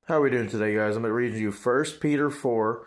How are we doing today, guys? I'm going to read you First Peter 4,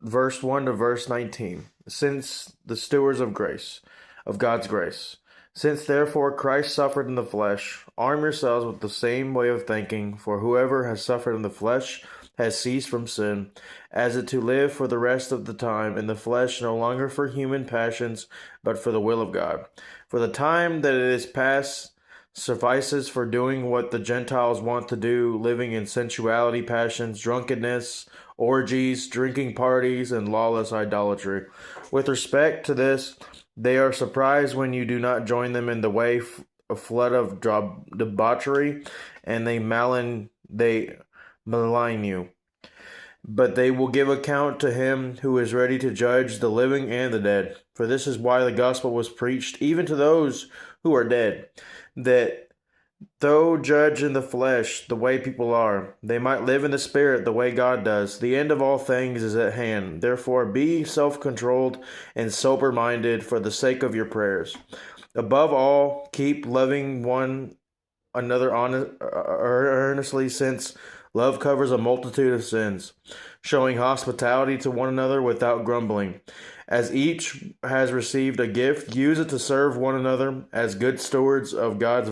verse 1 to verse 19. Since the stewards of grace, of God's grace. Since therefore Christ suffered in the flesh, arm yourselves with the same way of thinking, for whoever has suffered in the flesh has ceased from sin, as it to live for the rest of the time in the flesh, no longer for human passions, but for the will of God. For the time that it is past suffices for doing what the Gentiles want to do, living in sensuality, passions, drunkenness, orgies, drinking parties, and lawless idolatry. With respect to this, they are surprised when you do not join them in the way a flood of debauchery, and they malign you. But they will give account to him who is ready to judge the living and the dead. For this is why the gospel was preached even to those who are dead, that though judged in the flesh the way people are, they might live in the spirit the way God does. The end of all things is at hand. Therefore be self-controlled and sober-minded for the sake of your prayers. Above all, keep loving one another earnestly, since love covers a multitude of sins, showing hospitality to one another without grumbling. As each has received a gift, use it to serve one another as good stewards of God's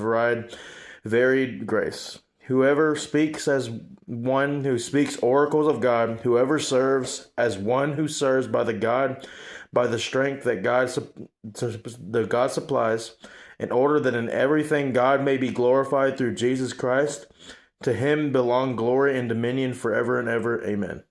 varied grace. Whoever speaks as one who speaks oracles of God, whoever serves as one who serves by the strength that God supplies, in order that in everything God may be glorified through Jesus Christ. To him belong glory and dominion forever and ever. Amen.